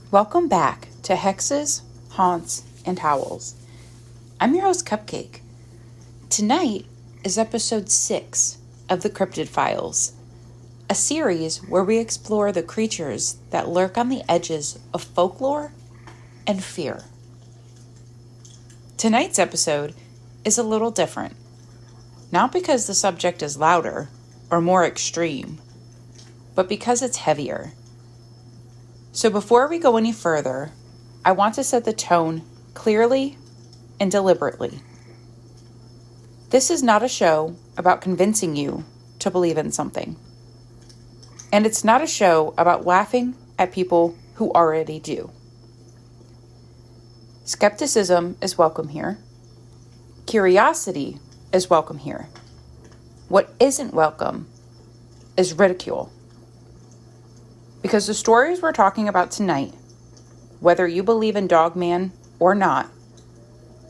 Welcome back to Hexes, Haunts, and Howls. I'm your host, Cupcake. Tonight is episode 6 of the Cryptid Files, a series where we explore the creatures that lurk on the edges of folklore and fear. Tonight's episode is a little different, not because the subject is louder or more extreme, but because it's heavier. So before we go any further, I want to set the tone clearly and deliberately. This is not a show about convincing you to believe in something. And it's not a show about laughing at people who already do. Skepticism is welcome here. Curiosity is welcome here. What isn't welcome is ridicule. Because the stories we're talking about tonight, whether you believe in Dogman or not,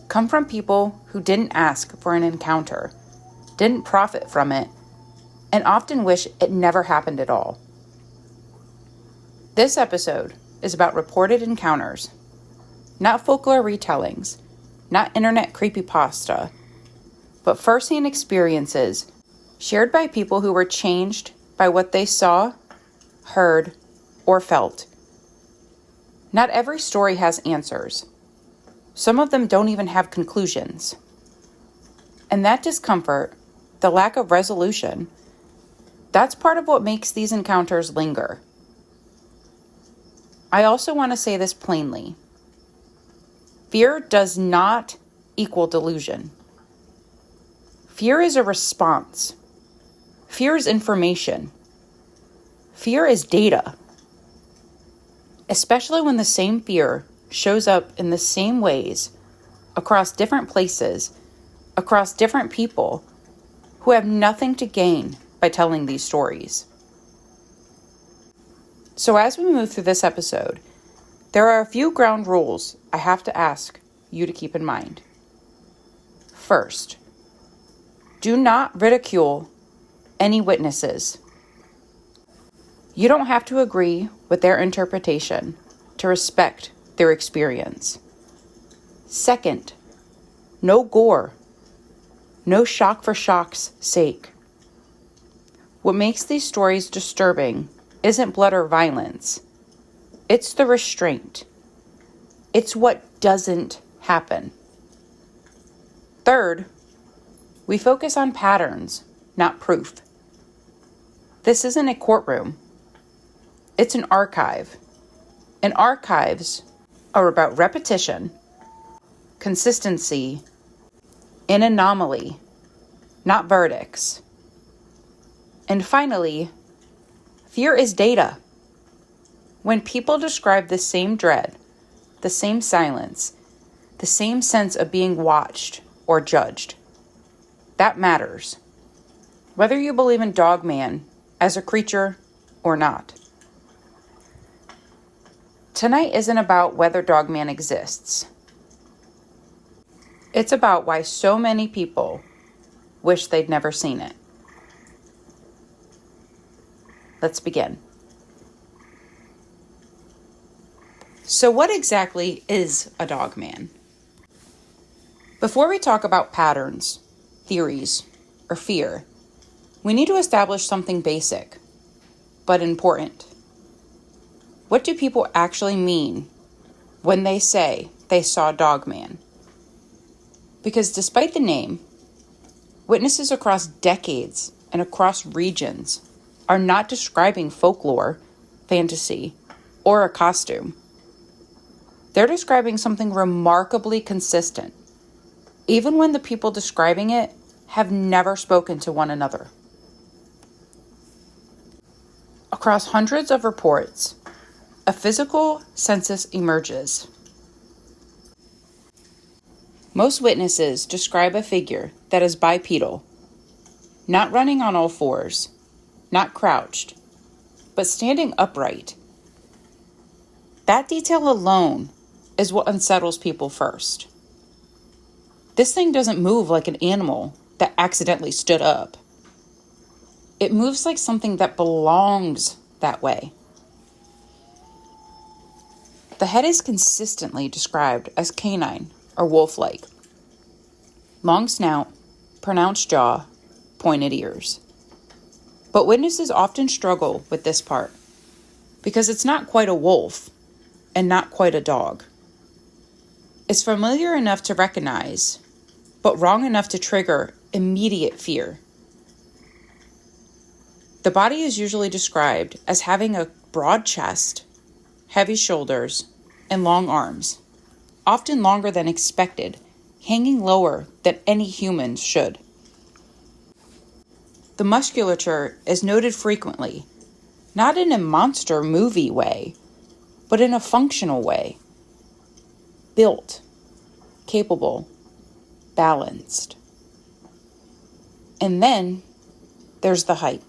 come from people who didn't ask for an encounter, didn't profit from it, and often wish it never happened at all. This episode is about reported encounters, not folklore retellings, not internet creepypasta, but first-hand experiences shared by people who were changed by what they saw, heard, or felt. Not every story has answers. Some of them don't even have conclusions. And that discomfort, the lack of resolution, that's part of what makes these encounters linger. I also want to say this plainly. Fear does not equal delusion. Fear is a response. Fear is information. Fear is data. Especially when the same fear shows up in the same ways across different places, across different people who have nothing to gain by telling these stories. So as we move through this episode, there are a few ground rules I have to ask you to keep in mind. First, do not ridicule any witnesses. You don't have to agree with their interpretation to respect their experience. Second, no gore. No shock for shock's sake. What makes these stories disturbing isn't blood or violence. It's the restraint. It's what doesn't happen. Third, we focus on patterns, not proof. This isn't a courtroom. It's an archive. And archives are about repetition, consistency, and anomaly, not verdicts. And finally, fear is data. When people describe the same dread, the same silence, the same sense of being watched or judged, that matters. Whether you believe in Dogman as a creature or not. Tonight isn't about whether Dogman exists. It's about why so many people wish they'd never seen it. Let's begin. So what exactly is a Dogman? Before we talk about patterns, theories, or fear, we need to establish something basic, but important. What do people actually mean when they say they saw Dogman? Because despite the name, witnesses across decades and across regions are not describing folklore, fantasy, or a costume. They're describing something remarkably consistent, even when the people describing it have never spoken to one another. Across hundreds of reports, a physical census emerges. Most witnesses describe a figure that is bipedal, not running on all fours, not crouched, but standing upright. That detail alone is what unsettles people first. This thing doesn't move like an animal that accidentally stood up. It moves like something that belongs that way. The head is consistently described as canine or wolf-like. Long snout, pronounced jaw, pointed ears. But witnesses often struggle with this part because it's not quite a wolf and not quite a dog. It's familiar enough to recognize, but wrong enough to trigger immediate fear. The body is usually described as having a broad chest, heavy shoulders, and long arms, often longer than expected, hanging lower than any humans should. The musculature is noted frequently, not in a monster movie way, but in a functional way. Built, capable, balanced. And then there's the height.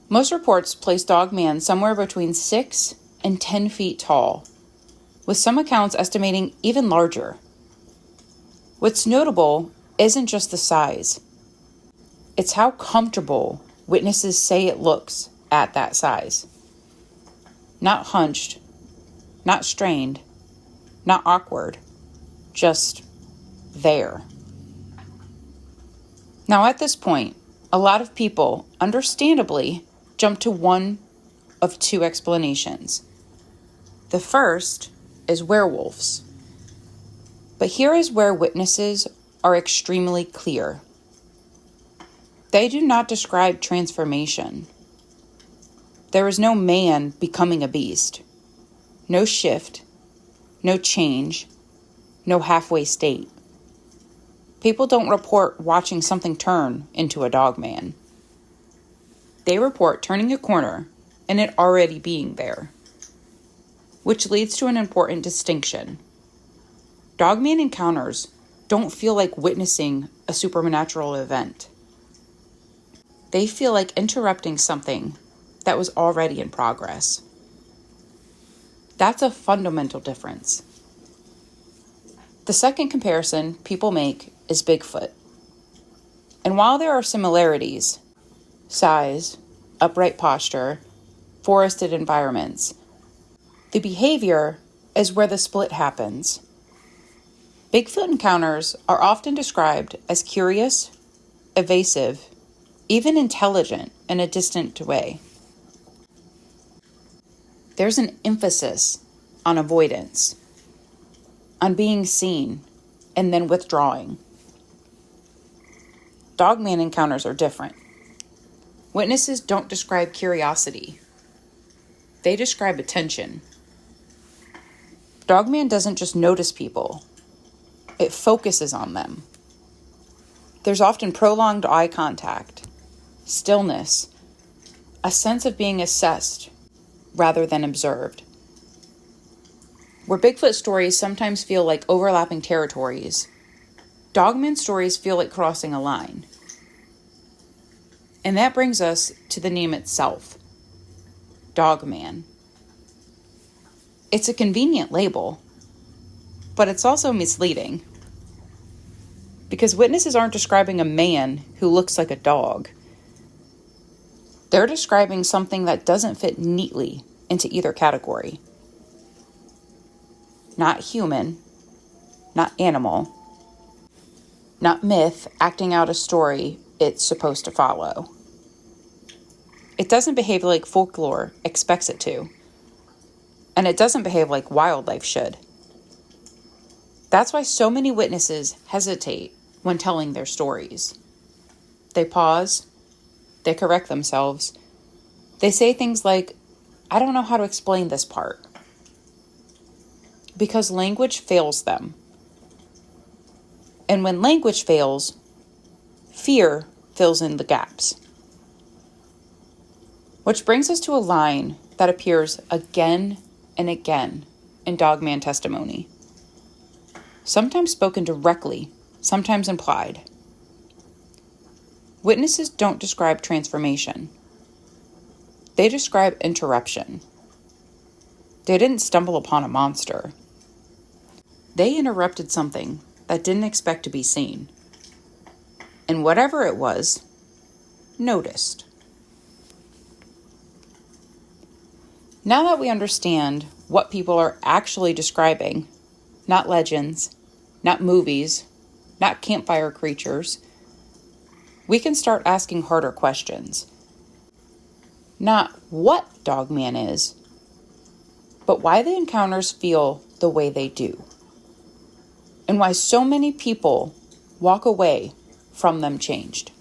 Most reports place Dogman somewhere between 6 and 10 feet tall, with some accounts estimating even larger. What's notable isn't just the size, it's how comfortable witnesses say it looks at that size. Not hunched, not strained, not awkward, just there. Now at this point, a lot of people, understandably, jump to one of two explanations. The first is werewolves. But here is where witnesses are extremely clear. They do not describe transformation. There is no man becoming a beast. No shift, no change, no halfway state. People don't report watching something turn into a dogman. They report turning a corner and it already being there, which leads to an important distinction. Dogman encounters don't feel like witnessing a supernatural event. They feel like interrupting something that was already in progress. That's a fundamental difference. The second comparison people make is Bigfoot. And while there are similarities, size, upright posture, forested environments, the behavior is where the split happens. Bigfoot encounters are often described as curious, evasive, even intelligent in a distant way. There's an emphasis on avoidance, on being seen, and then withdrawing. Dogman encounters are different. Witnesses don't describe curiosity. They describe attention. Dogman doesn't just notice people. It focuses on them. There's often prolonged eye contact, stillness, a sense of being assessed rather than observed. Where Bigfoot stories sometimes feel like overlapping territories, Dogman stories feel like crossing a line. And that brings us to the name itself, Dogman. It's a convenient label, but it's also misleading. Because witnesses aren't describing a man who looks like a dog. They're describing something that doesn't fit neatly into either category. Not human, not animal, not myth acting out a story it's supposed to follow. It doesn't behave like folklore expects it to. And it doesn't behave like wildlife should. That's why so many witnesses hesitate when telling their stories. They pause, they correct themselves, they say things like, "I don't know how to explain this part." Because language fails them. And when language fails, fear fills in the gaps. Which brings us to a line that appears again and again in Dogman testimony. Sometimes spoken directly, sometimes implied. Witnesses don't describe transformation. They describe interruption. They didn't stumble upon a monster. They interrupted something that didn't expect to be seen. And whatever it was, noticed. Now that we understand what people are actually describing, not legends, not movies, not campfire creatures, we can start asking harder questions. Not what Dogman is, but why the encounters feel the way they do, and why so many people walk away from them changed.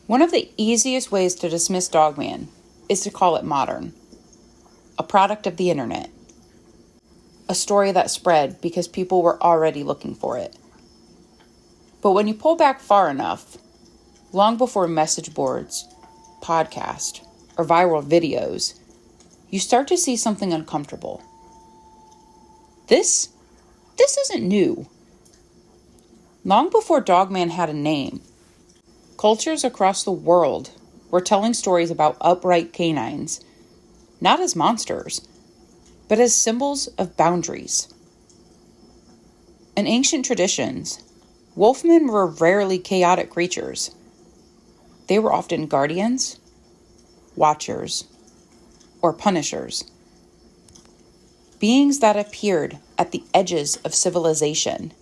One of the easiest ways to dismiss Dogman is to call it modern, a product of the internet, a story that spread because people were already looking for it. But when you pull back far enough, long before message boards, podcasts, or viral videos, you start to see something uncomfortable. This isn't new. Long before Dogman had a name, cultures across the world were telling stories about upright canines, not as monsters, but as symbols of boundaries. In ancient traditions, wolfmen were rarely chaotic creatures. They were often guardians, watchers, or punishers. Beings that appeared at the edges of civilization,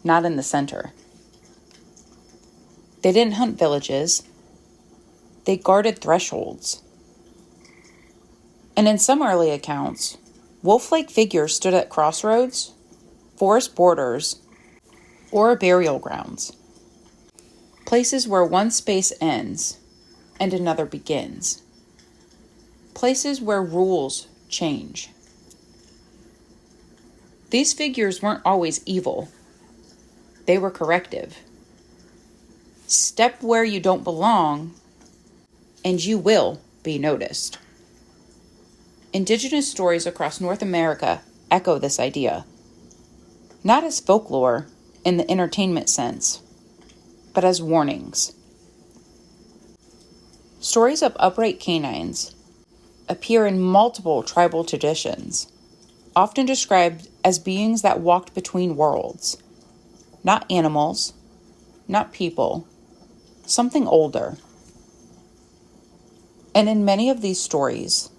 not in the center. They didn't hunt villages. They guarded thresholds. And in some early accounts, wolf-like figures stood at crossroads, forest borders, or burial grounds. Places where one space ends and another begins. Places where rules change. These figures weren't always evil. They were corrective. Step where you don't belong, and you will be noticed. Indigenous stories across North America echo this idea, not as folklore in the entertainment sense, but as warnings. Stories of upright canines appear in multiple tribal traditions, often described as beings that walked between worlds, not animals, not people, something older. And in many of these stories,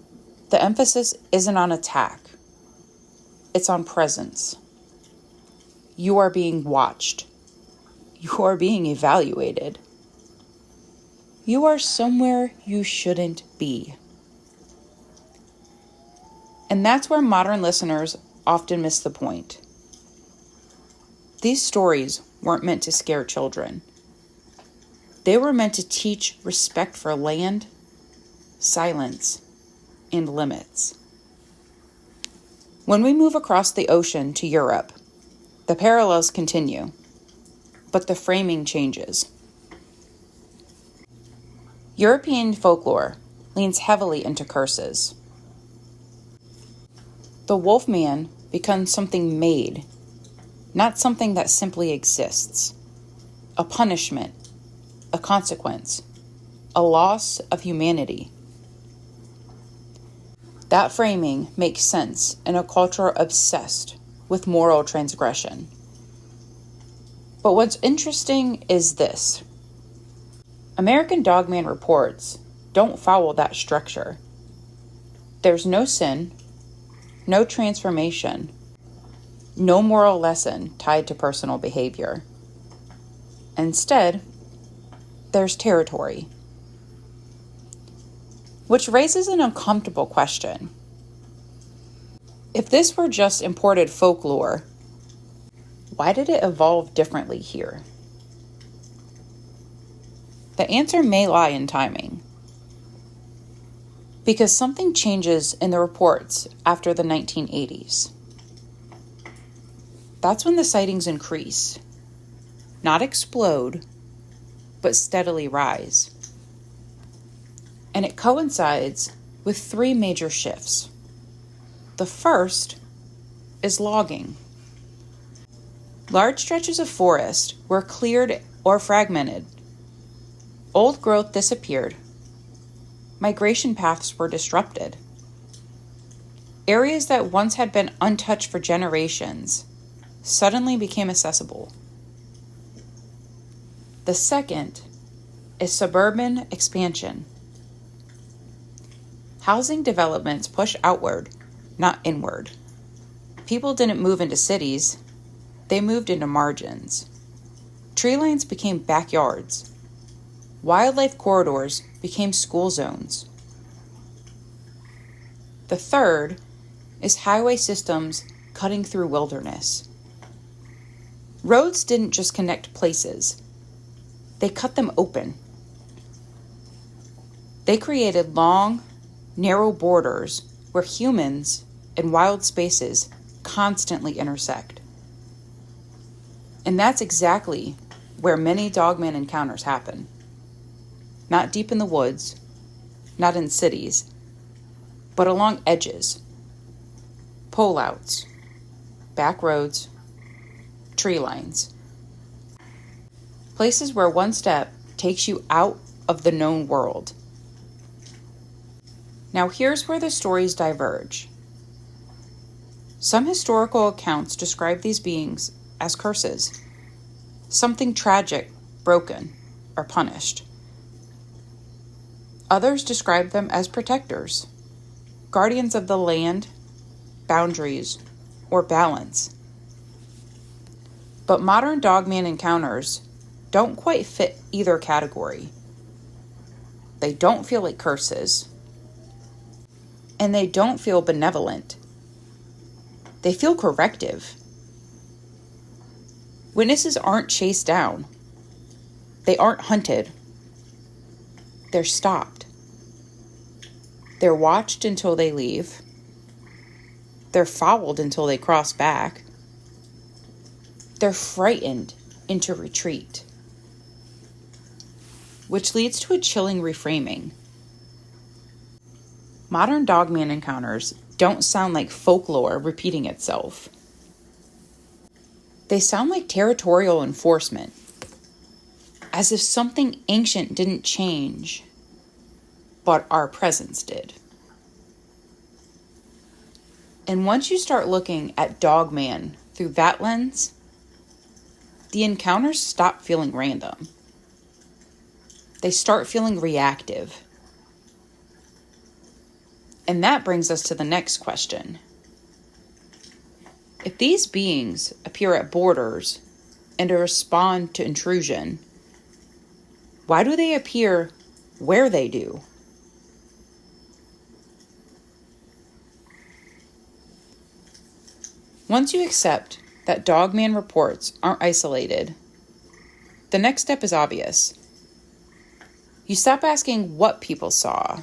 the emphasis isn't on attack, it's on presence. You are being watched. You are being evaluated. You are somewhere you shouldn't be. And that's where modern listeners often miss the point. These stories weren't meant to scare children. They were meant to teach respect for land, silence, and limits. When we move across the ocean to Europe, the parallels continue, but the framing changes. European folklore leans heavily into curses. The wolfman becomes something made, not something that simply exists. A punishment, a consequence, a loss of humanity. That framing makes sense in a culture obsessed with moral transgression. But what's interesting is this. American Dogman reports don't follow that structure. There's no sin, no transformation, no moral lesson tied to personal behavior. Instead, there's territory. Which raises an uncomfortable question. If this were just imported folklore, why did it evolve differently here? The answer may lie in timing. Because something changes in the reports after the 1980s. That's when the sightings increase, not explode, but steadily rise. And it coincides with three major shifts. The first is logging. Large stretches of forest were cleared or fragmented. Old growth disappeared. Migration paths were disrupted. Areas that once had been untouched for generations suddenly became accessible. The second is suburban expansion. Housing developments push outward, not inward. People didn't move into cities, they moved into margins. Tree lines became backyards. Wildlife corridors became school zones. The third is highway systems cutting through wilderness. Roads didn't just connect places, they cut them open. They created long, narrow borders where humans and wild spaces constantly intersect. And that's exactly where many Dogman encounters happen. Not deep in the woods, not in cities, but along edges, pullouts, back roads, tree lines. Places where one step takes you out of the known world. Now here's where the stories diverge. Some historical accounts describe these beings as curses, something tragic, broken, or punished. Others describe them as protectors, guardians of the land, boundaries, or balance. But modern Dogman encounters don't quite fit either category. They don't feel like curses, and they don't feel benevolent. They feel corrective. Witnesses aren't chased down. They aren't hunted. They're stopped. They're watched until they leave. They're followed until they cross back. They're frightened into retreat. Which leads to a chilling reframing. Modern Dogman encounters don't sound like folklore repeating itself. They sound like territorial enforcement, as if something ancient didn't change, but our presence did. And once you start looking at Dogman through that lens, the encounters stop feeling random. They start feeling reactive. And that brings us to the next question. If these beings appear at borders and to respond to intrusion, why do they appear where they do? Once you accept that Dogman reports aren't isolated, the next step is obvious. You stop asking what people saw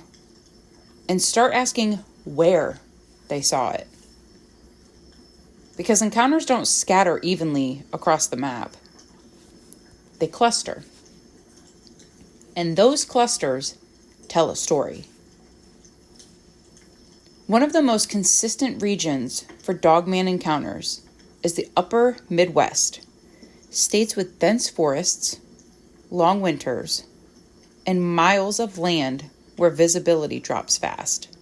and start asking where they saw it. Because encounters don't scatter evenly across the map. They cluster. And those clusters tell a story. One of the most consistent regions for Dogman encounters is the upper Midwest, states with dense forests, long winters, and miles of land where visibility drops fast.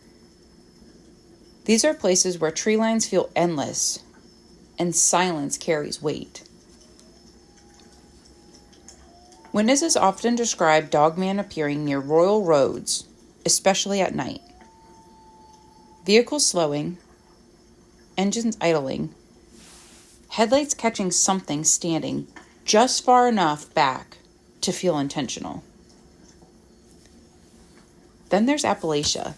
These are places where tree lines feel endless and silence carries weight. Witnesses often describe Dogman appearing near royal roads, especially at night. Vehicles slowing, engines idling, headlights catching something standing just far enough back to feel intentional. Then there's Appalachia.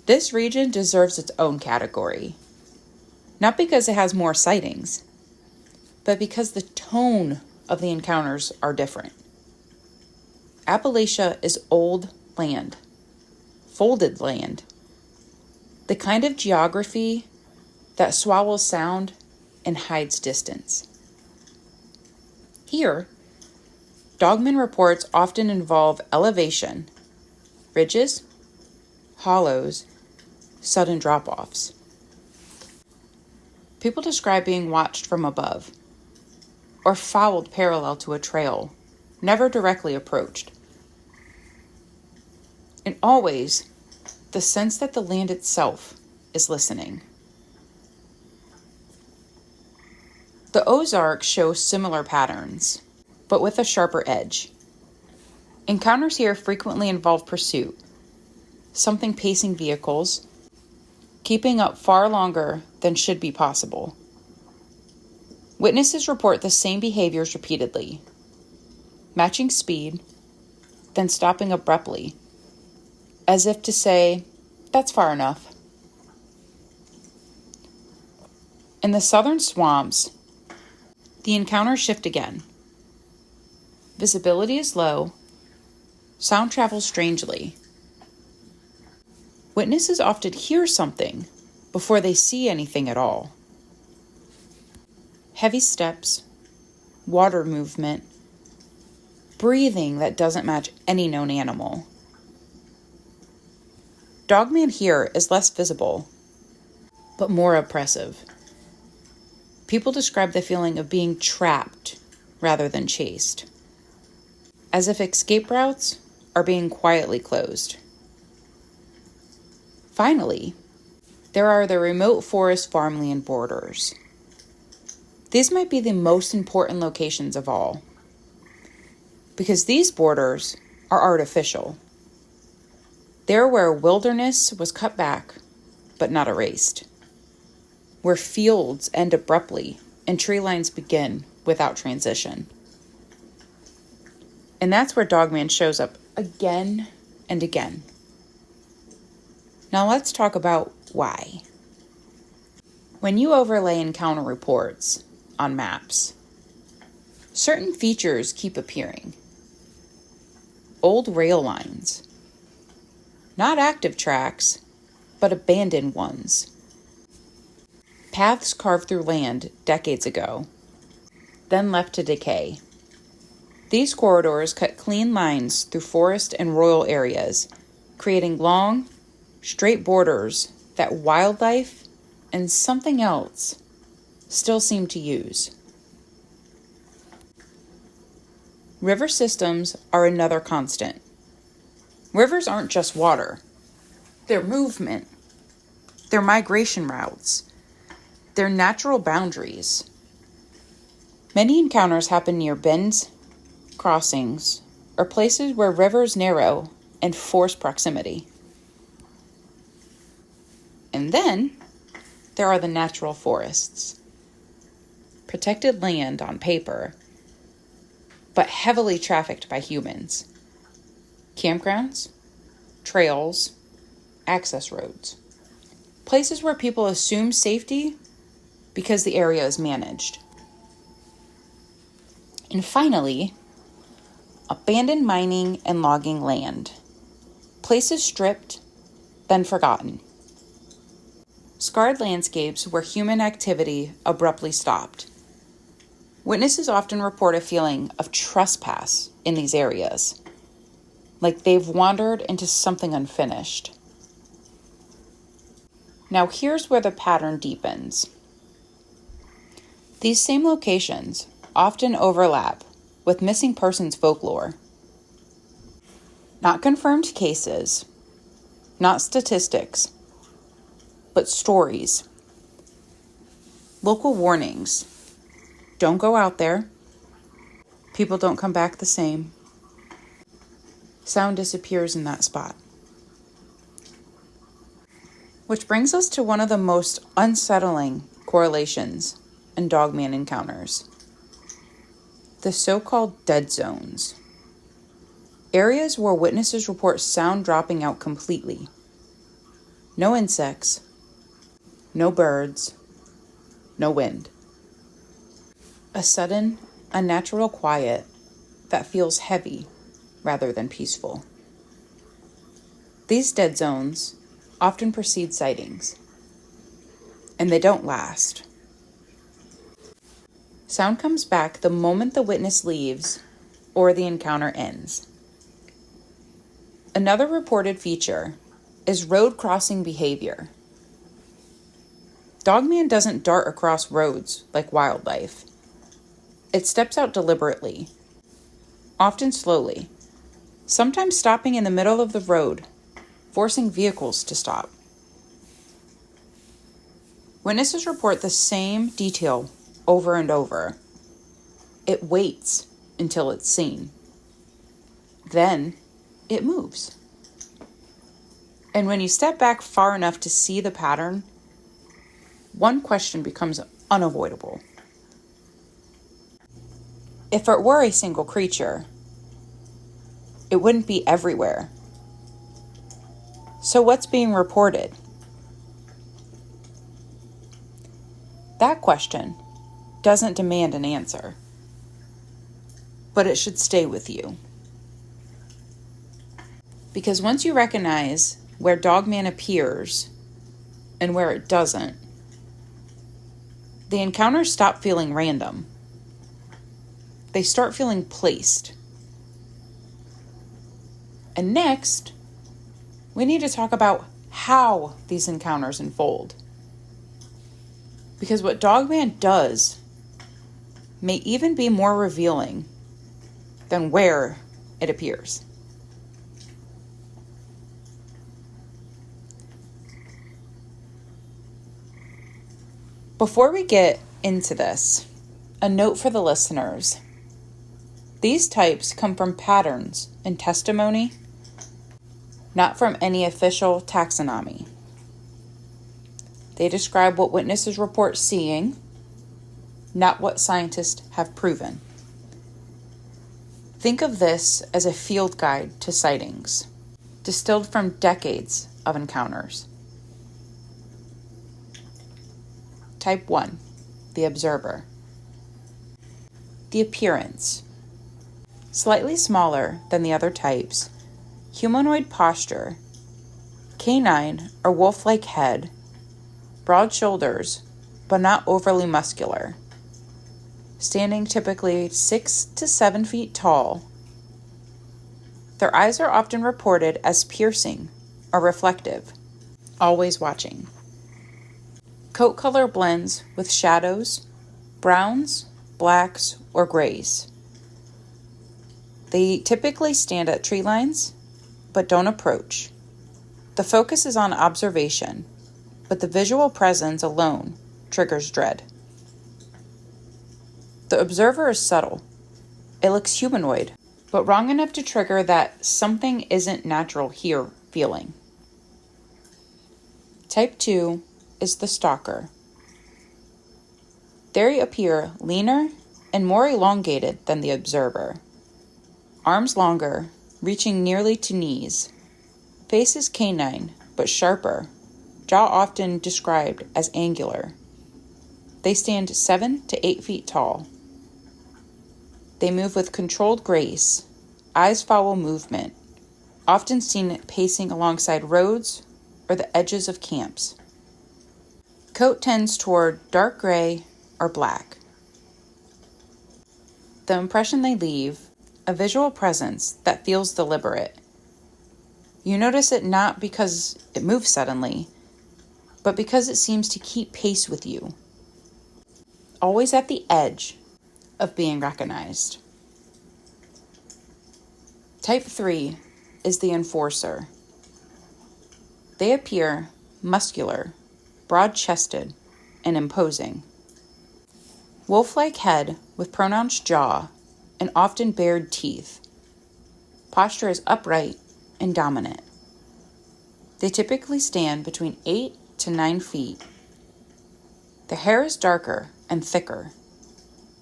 This region deserves its own category. Not because it has more sightings, but because the tone of the encounters are different. Appalachia is old land, folded land, the kind of geography that swallows sound and hides distance. Here, Dogman reports often involve elevation, ridges, hollows, sudden drop-offs. People describe being watched from above, or followed parallel to a trail, never directly approached. And always, the sense that the land itself is listening. The Ozarks show similar patterns, but with a sharper edge. Encounters here frequently involve pursuit, something pacing vehicles, keeping up far longer than should be possible. Witnesses report the same behaviors repeatedly, matching speed, then stopping abruptly, as if to say, "That's far enough." In the southern swamps, the encounters shift again. Visibility is low, sound travels strangely. Witnesses often hear something before they see anything at all. Heavy steps, water movement, breathing that doesn't match any known animal. Dogman here is less visible, but more oppressive. People describe the feeling of being trapped rather than chased, as if escape routes are being quietly closed. Finally, there are the remote forest farmland borders. These might be the most important locations of all, because these borders are artificial. They're where wilderness was cut back, but not erased, where fields end abruptly and tree lines begin without transition. And that's where Dogman shows up again and again. Now let's talk about why. When you overlay encounter reports on maps, certain features keep appearing. Old rail lines. Not active tracks, but abandoned ones. Paths carved through land decades ago, then left to decay. These corridors cut clean lines through forest and rural areas, creating long, straight borders that wildlife and something else still seem to use. River systems are another constant. Rivers aren't just water. They're movement. They're migration routes. They're natural boundaries. Many encounters happen near bends, crossings, or places where rivers narrow and force proximity. And then there are the natural forests. Protected land on paper, but heavily trafficked by humans. Campgrounds, trails, access roads. Places where people assume safety because the area is managed. And finally, abandoned mining and logging land. Places stripped, then forgotten. Scarred landscapes where human activity abruptly stopped. Witnesses often report a feeling of trespass in these areas, like they've wandered into something unfinished. Now here's where the pattern deepens. These same locations often overlap with missing persons folklore. Not confirmed cases, not statistics, but stories. Local warnings. Don't go out there. People don't come back the same. Sound disappears in that spot. Which brings us to one of the most unsettling correlations in Dogman encounters. The so-called dead zones. Areas where witnesses report sound dropping out completely. No insects, no birds, no wind. A sudden, unnatural quiet that feels heavy rather than peaceful. These dead zones often precede sightings, and they don't last. Sound comes back the moment the witness leaves or the encounter ends. Another reported feature is road crossing behavior. Dogman doesn't dart across roads like wildlife. It steps out deliberately, often slowly, sometimes stopping in the middle of the road, forcing vehicles to stop. Witnesses report the same detail over and over. It waits until it's seen. Then it moves. And when you step back far enough to see the pattern, one question becomes unavoidable. If it were a single creature, it wouldn't be everywhere. So what's being reported? That question doesn't demand an answer, but it should stay with you. Because once you recognize where Dogman appears and where it doesn't, the encounters stop feeling random. They start feeling placed. And next, we need to talk about how these encounters unfold. Because what Dogman does may even be more revealing than where it appears. Before we get into this, a note for the listeners. These types come from patterns and testimony, not from any official taxonomy. They describe what witnesses report seeing, not what scientists have proven. Think of this as a field guide to sightings, distilled from decades of encounters. Type 1, the observer. The appearance. Slightly smaller than the other types, humanoid posture, canine or wolf-like head, broad shoulders, but not overly muscular. Standing typically 6 to 7 feet tall. Their eyes are often reported as piercing or reflective, always watching. Coat color blends with shadows, browns, blacks, or grays. They typically stand at tree lines, but don't approach. The focus is on observation, but the visual presence alone triggers dread. The observer is subtle. It looks humanoid, but wrong enough to trigger that something isn't natural here feeling. Type 2 is the stalker. They appear leaner and more elongated than the observer. Arms longer, reaching nearly to knees. Face is canine, but sharper. Jaw often described as angular. They stand 7 to 8 feet tall. They move with controlled grace. Eyes follow movement, often seen pacing alongside roads or the edges of camps. Coat tends toward dark gray or black. The impression they leave, a visual presence that feels deliberate. You notice it not because it moves suddenly, but because it seems to keep pace with you, always at the edge of being recognized. Type 3 is the enforcer. They appear muscular, broad-chested, and imposing. Wolf-like head with pronounced jaw and often bared teeth. Posture is upright and dominant. They typically stand between 8 to 9 feet. The hair is darker and thicker.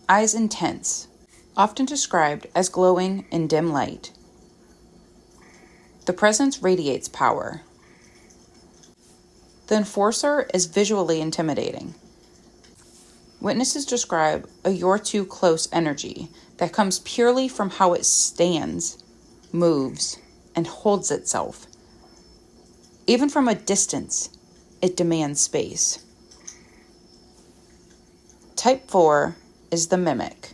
Eyes intense, often described as glowing in dim light. The presence radiates power. The enforcer is visually intimidating. Witnesses describe a "you're too close" energy that comes purely from how it stands, moves, and holds itself. Even from a distance, it demands space. Type 4 is the mimic.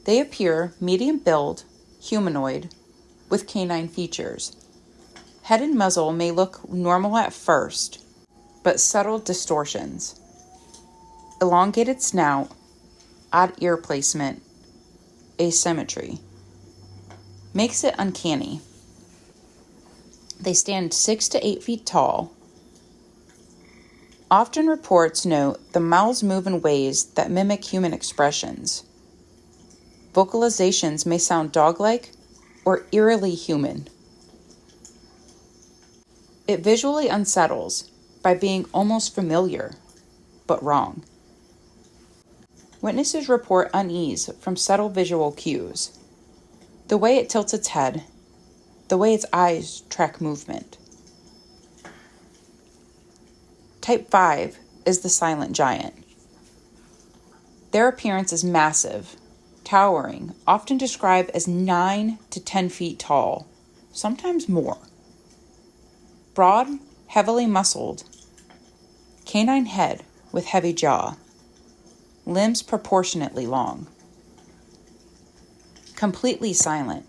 They appear medium build, humanoid, with canine features. Head and muzzle may look normal at first, but subtle distortions. Elongated snout, odd ear placement, asymmetry makes it uncanny. They stand 6 to 8 feet tall. Often reports note the mouths move in ways that mimic human expressions. Vocalizations may sound dog-like or eerily human. It visually unsettles by being almost familiar, but wrong. Witnesses report unease from subtle visual cues. The way it tilts its head, the way its eyes track movement. Type 5 is the silent giant. Their appearance is massive, towering, often described as 9 to 10 feet tall, sometimes more. Broad, heavily muscled, canine head with heavy jaw, limbs proportionately long. Completely silent,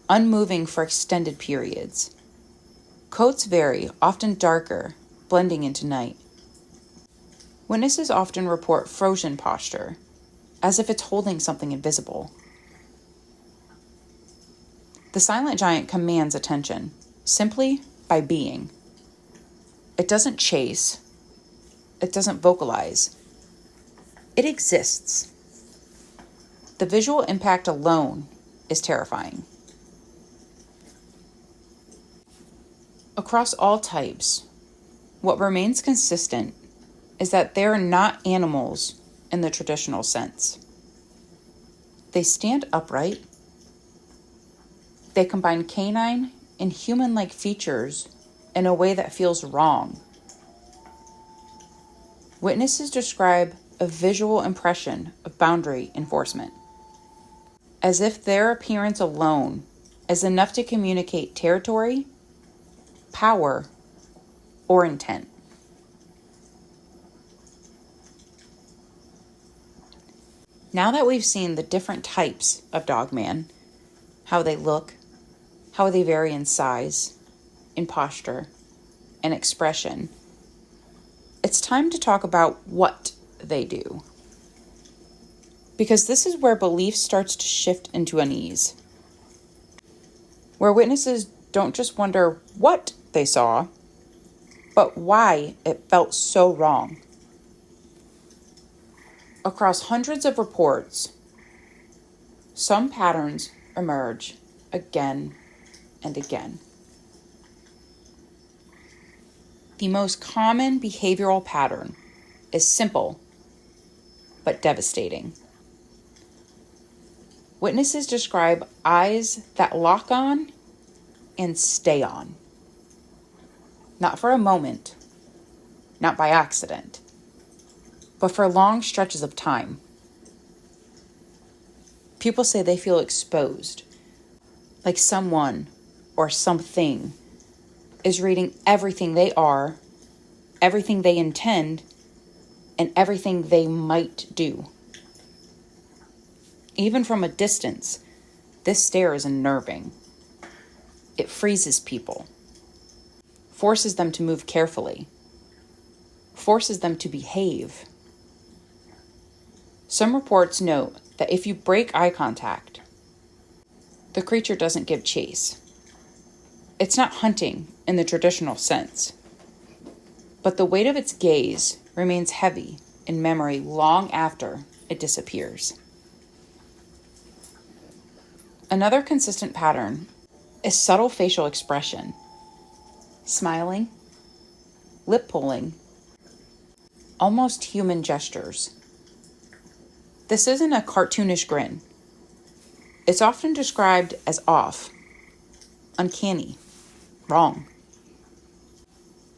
unmoving for extended periods. Coats vary, often darker, blending into night. Witnesses often report frozen posture, as if it's holding something invisible. The silent giant commands attention, simply by being. It doesn't chase. It doesn't vocalize. It exists. The visual impact alone is terrifying. Across all types, what remains consistent is that they're not animals in the traditional sense. They stand upright. They combine canine and human-like features in a way that feels wrong. Witnesses describe a visual impression of boundary enforcement, as if their appearance alone is enough to communicate territory, power, or intent. Now that we've seen the different types of Dogman, how they look, how they vary in size, in posture, and expression, it's time to talk about what they do. Because this is where belief starts to shift into unease. Where witnesses don't just wonder what they saw, but why it felt so wrong. Across hundreds of reports, some patterns emerge again and again. The most common behavioral pattern is simple but devastating. Witnesses describe eyes that lock on and stay on. Not for a moment, not by accident, but for long stretches of time. People say they feel exposed, like someone or something is reading everything they are, everything they intend, and everything they might do. Even from a distance, this stare is unnerving. It freezes people, forces them to move carefully, forces them to behave. Some reports note that if you break eye contact, the creature doesn't give chase. It's not hunting in the traditional sense, but the weight of its gaze remains heavy in memory long after it disappears. Another consistent pattern is subtle facial expression, smiling, lip pulling, almost human gestures. This isn't a cartoonish grin. It's often described as off, uncanny, wrong.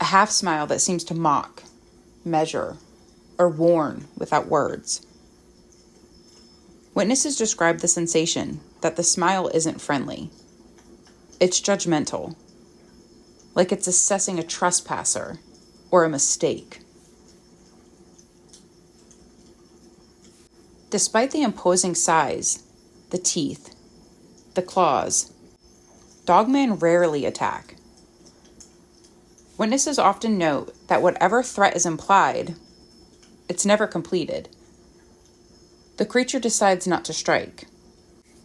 A half smile that seems to mock, measure, or warn without words. Witnesses describe the sensation that the smile isn't friendly. It's judgmental, like it's assessing a trespasser or a mistake. Despite the imposing size, the teeth, the claws, Dogman rarely attack. Witnesses often note that whatever threat is implied, it's never completed. The creature decides not to strike,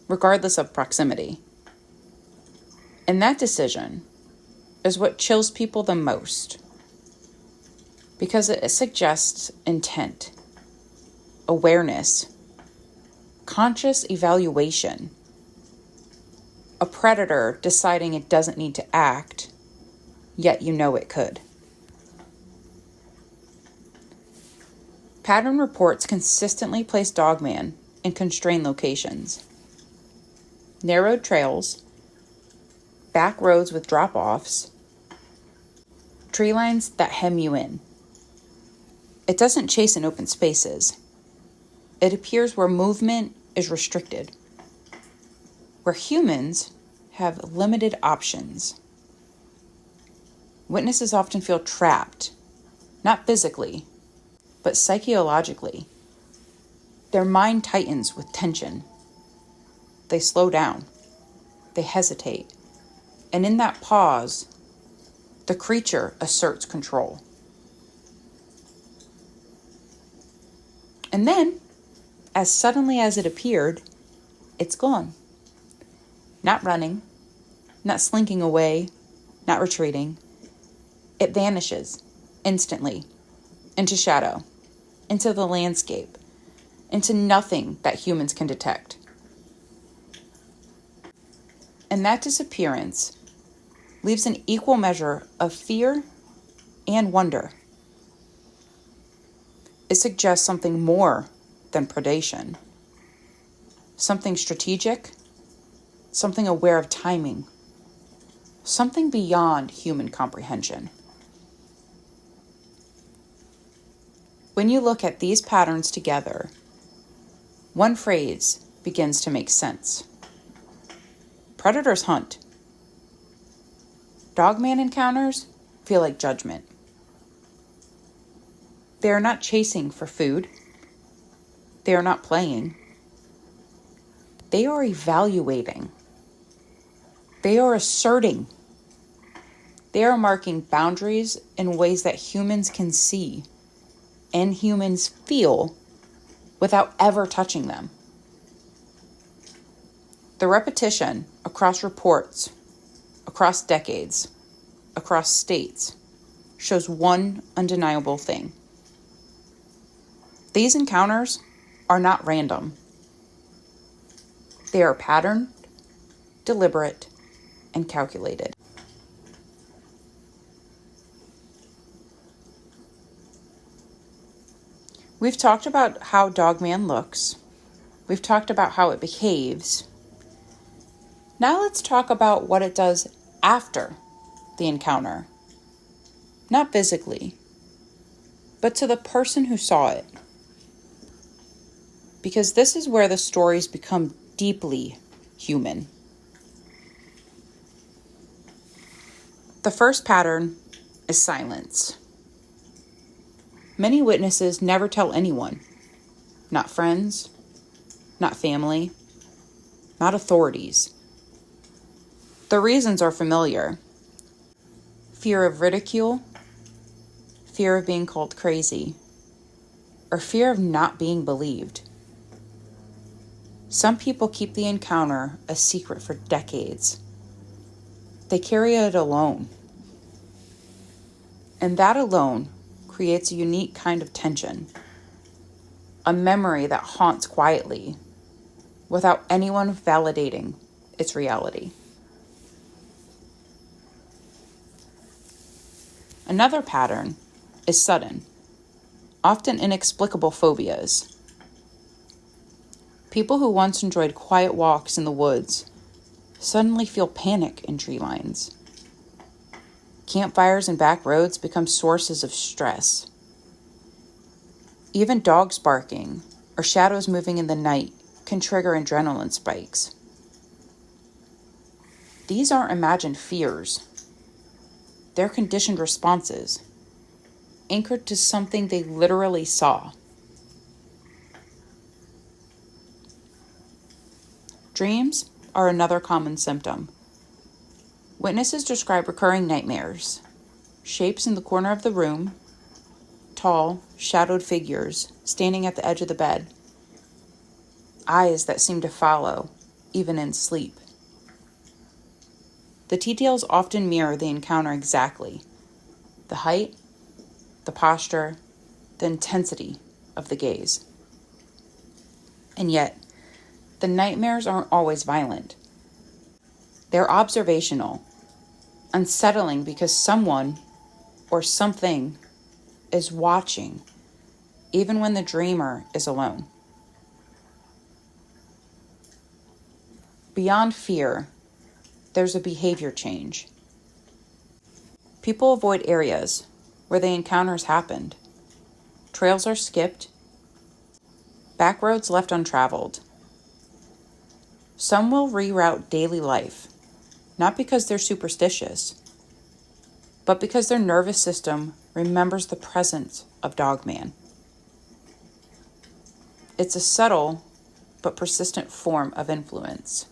regardless of proximity. And that decision is what chills people the most, because it suggests intent, awareness, conscious evaluation. A predator deciding it doesn't need to act, yet you know it could. Pattern reports consistently place Dogman in constrained locations. Narrowed trails, back roads with drop-offs, tree lines that hem you in. It doesn't chase in open spaces. It appears where movement is restricted, where humans have limited options. Witnesses often feel trapped, not physically, but psychologically. Their mind tightens with tension. They slow down. They hesitate. And in that pause, the creature asserts control. And then, as suddenly as it appeared, it's gone. Not running, not slinking away, not retreating. It vanishes instantly into shadow, into the landscape, into nothing that humans can detect. And that disappearance leaves an equal measure of fear and wonder. It suggests something more than predation, something strategic, something aware of timing, something beyond human comprehension. When you look at these patterns together, one phrase begins to make sense. Predators hunt. Dogman encounters feel like judgment. They are not chasing for food. They are not playing. They are evaluating. They are asserting. They are marking boundaries in ways that humans can see and humans feel without ever touching them. The repetition across reports, across decades, across states, shows one undeniable thing. These encounters are not random. They are patterned, deliberate, and calculated. We've talked about how Dogman looks. We've talked about how it behaves. Now let's talk about what it does after the encounter. Not physically, but to the person who saw it. Because this is where the stories become deeply human. The first pattern is silence. Many witnesses never tell anyone, not friends, not family, not authorities. The reasons are familiar. Fear of ridicule, fear of being called crazy, or fear of not being believed. Some people keep the encounter a secret for decades. They carry it alone. And that alone creates a unique kind of tension, a memory that haunts quietly without anyone validating its reality. Another pattern is sudden, often inexplicable phobias. People who once enjoyed quiet walks in the woods suddenly feel panic in tree lines. Campfires and back roads become sources of stress. Even dogs barking or shadows moving in the night can trigger adrenaline spikes. These aren't imagined fears. They're conditioned responses, anchored to something they literally saw. Dreams are another common symptom. Witnesses describe recurring nightmares, shapes in the corner of the room, tall, shadowed figures standing at the edge of the bed, eyes that seem to follow, even in sleep. The details often mirror the encounter exactly: the height, the posture, the intensity of the gaze. And yet, the nightmares aren't always violent. They're observational. unsettling because someone or something is watching, even when the dreamer is alone. Beyond fear, there's a behavior change. People avoid areas where the encounters happened. Trails are skipped, backroads left untraveled. Some will reroute daily life, not because they're superstitious, but because their nervous system remembers the presence of Dogman. It's a subtle but persistent form of influence.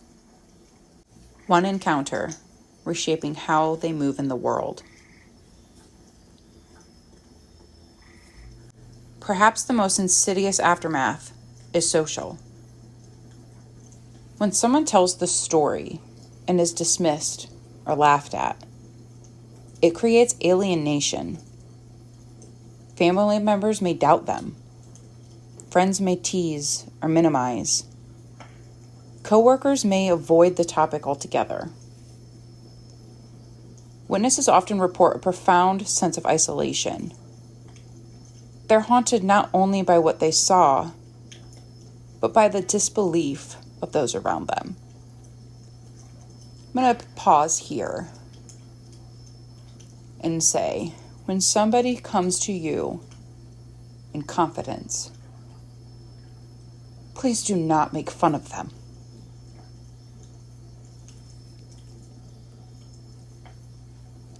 One encounter reshaping how they move in the world. Perhaps the most insidious aftermath is social. When someone tells the story and is dismissed or laughed at, it creates alienation. Family members may doubt them. Friends may tease or minimize. Coworkers may avoid the topic altogether. Witnesses often report a profound sense of isolation. They're haunted not only by what they saw, but by the disbelief of those around them. I'm going to pause here and say, when somebody comes to you in confidence, please do not make fun of them.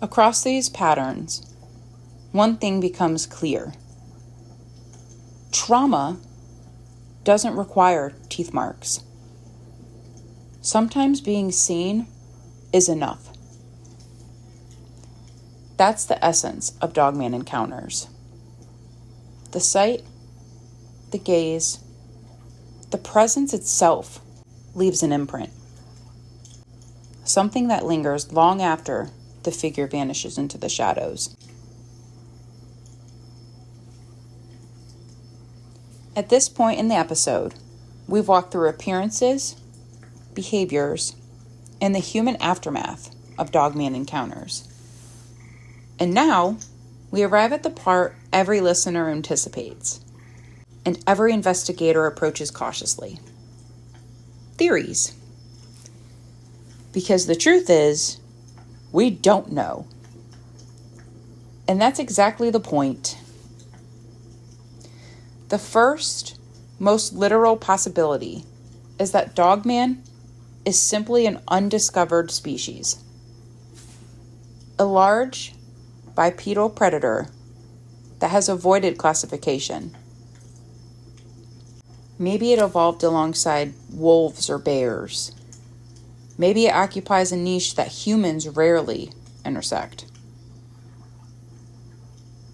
Across these patterns, one thing becomes clear. Trauma doesn't require teeth marks. Sometimes being seen is enough. That's the essence of Dogman encounters. The sight, the gaze, the presence itself leaves an imprint. Something that lingers long after the figure vanishes into the shadows. At this point in the episode, we've walked through appearances, behaviors, and the human aftermath of Dogman encounters. And now, we arrive at the part every listener anticipates, and every investigator approaches cautiously. Theories. Because the truth is, we don't know. And that's exactly the point. The first, most literal possibility is that Dogman is simply an undiscovered species. A large, bipedal predator that has avoided classification. Maybe it evolved alongside wolves or bears. Maybe it occupies a niche that humans rarely intersect.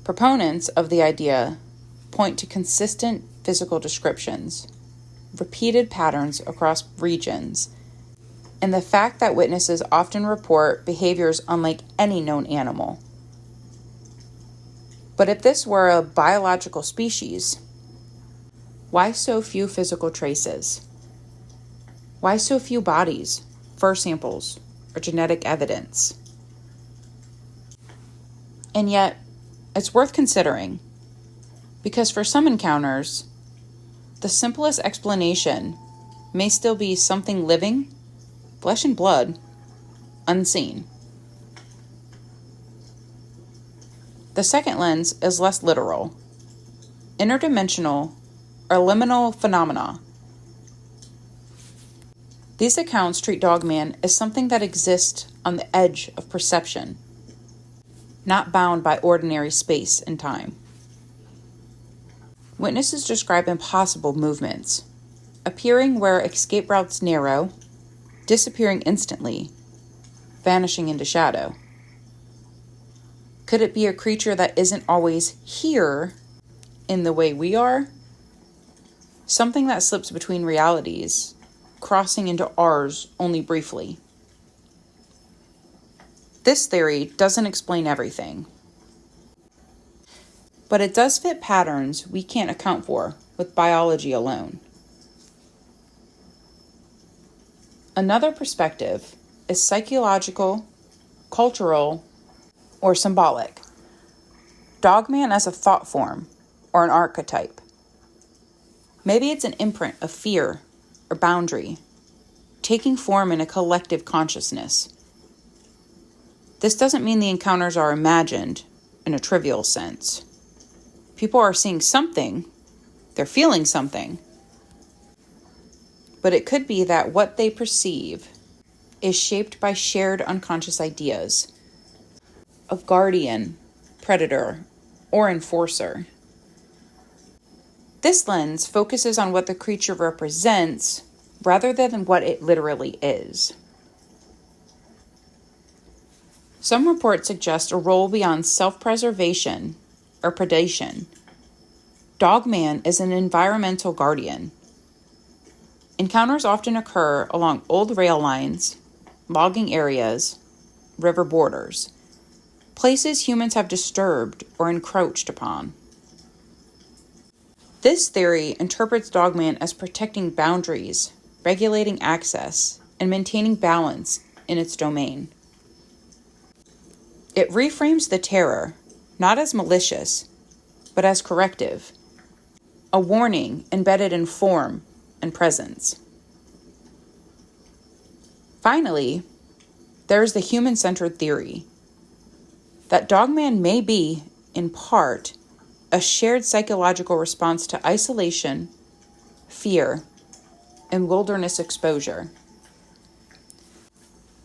Proponents of the idea point to consistent physical descriptions, repeated patterns across regions, and the fact that witnesses often report behaviors unlike any known animal. But if this were a biological species, why so few physical traces? Why so few bodies, fur samples, or genetic evidence? And yet, it's worth considering, because for some encounters, the simplest explanation may still be something living, flesh and blood, unseen. The second lens is less literal, interdimensional, or liminal phenomena. These accounts treat Dogman as something that exists on the edge of perception, not bound by ordinary space and time. Witnesses describe impossible movements, appearing where escape routes narrow, disappearing instantly, vanishing into shadow. Could it be a creature that isn't always here in the way we are? Something that slips between realities, crossing into ours only briefly. This theory doesn't explain everything, but it does fit patterns we can't account for with biology alone. Another perspective is psychological, cultural, or symbolic. Dogman as a thought form or an archetype. Maybe it's an imprint of fear or boundary, taking form in a collective consciousness. This doesn't mean the encounters are imagined in a trivial sense. People are seeing something, they're feeling something, but it could be that what they perceive is shaped by shared unconscious ideas of guardian, predator, or enforcer. This lens focuses on what the creature represents rather than what it literally is. Some reports suggest a role beyond self-preservation or predation. Dogman is an environmental guardian. Encounters often occur along old rail lines, logging areas, river borders, places humans have disturbed or encroached upon. This theory interprets Dogman as protecting boundaries, regulating access, and maintaining balance in its domain. It reframes the terror, not as malicious, but as corrective, a warning embedded in form and presence. Finally, there is the human-centered theory that Dogman may be, in part, a shared psychological response to isolation, fear, and wilderness exposure.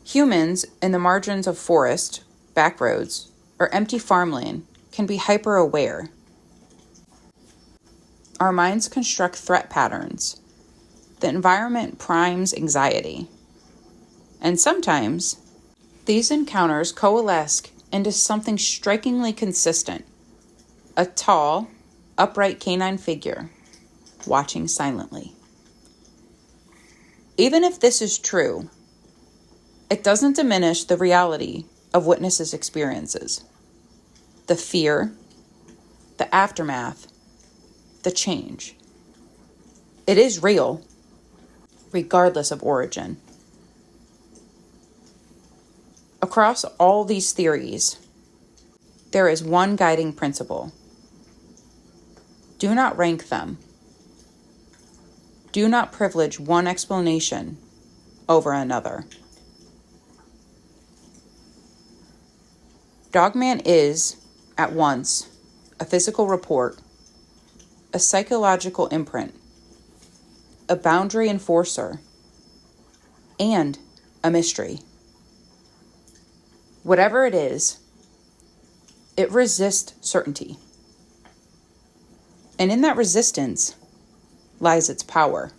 Humans in the margins of forest, backroads, or empty farmland can be hyper-aware. Our minds construct threat patterns. The environment primes anxiety. And sometimes, these encounters coalesce into something strikingly consistent. A tall, upright canine figure, watching silently. Even if this is true, it doesn't diminish the reality of witnesses' experiences. The fear, the aftermath, the change. It is real, regardless of origin. Across all these theories, there is one guiding principle. Do not rank them. Do not privilege one explanation over another. Dogman is, at once, a physical report, a psychological imprint, a boundary enforcer, and a mystery. Whatever it is, it resists certainty. And in that resistance lies its power.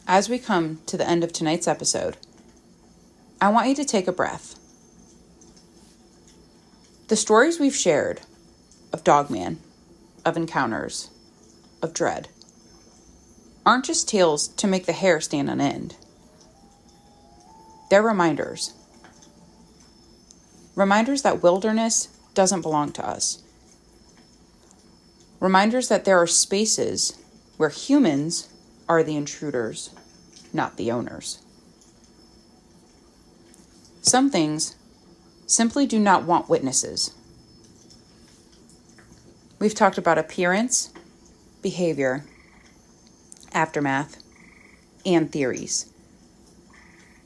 As we come to the end of tonight's episode, I want you to take a breath. The stories we've shared of Dogman, of encounters, of dread, aren't just tales to make the hair stand on end. They're reminders. Reminders that wilderness doesn't belong to us. Reminders that there are spaces where humans are the intruders, not the owners. Some things simply do not want witnesses. We've talked about appearance, behavior, aftermath, and theories.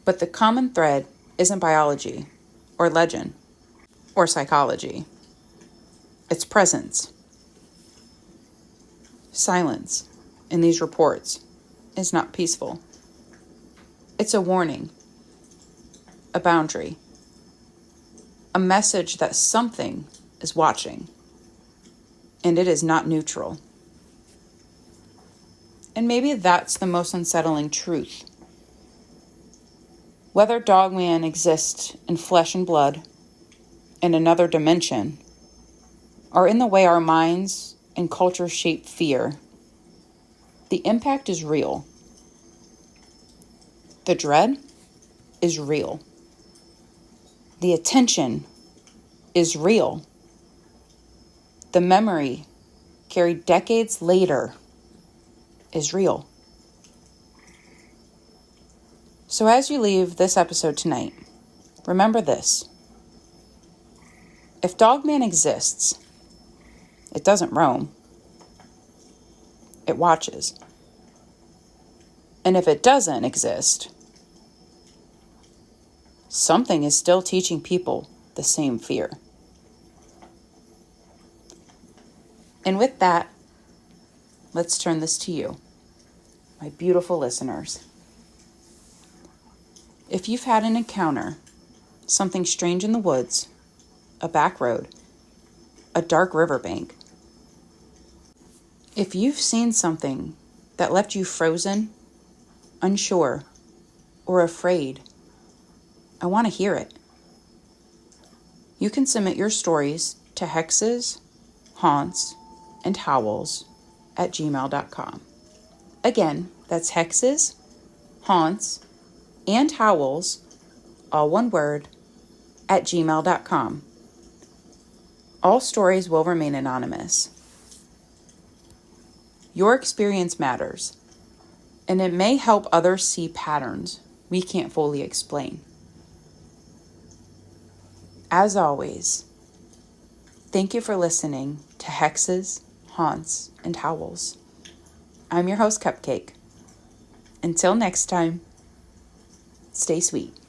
But the common thread isn't biology, or legend, or psychology. It's presence. Silence in these reports is not peaceful. It's a warning, a boundary, a message that something is watching, and it is not neutral. And maybe that's the most unsettling truth. Whether Dogman exists in flesh and blood, in another dimension, or in the way our minds and culture shape fear, the impact is real. The dread is real. The attention is real. The memory, carried decades later, is real. So as you leave this episode tonight, remember this. If Dogman exists, it doesn't roam. It watches. And if it doesn't exist, something is still teaching people the same fear. And with that, let's turn this to you, my beautiful listeners. If you've had an encounter, something strange in the woods, a back road, a dark riverbank, if you've seen something that left you frozen, unsure, or afraid, I want to hear it. You can submit your stories to hexes, haunts, and howls at gmail.com. Again, that's hexes, haunts, and howls, all one word, at gmail.com. All stories will remain anonymous. Your experience matters, and it may help others see patterns we can't fully explain. As always, thank you for listening to Hexes, Haunts, and Howls. I'm your host, Cupcake. Until next time, stay sweet.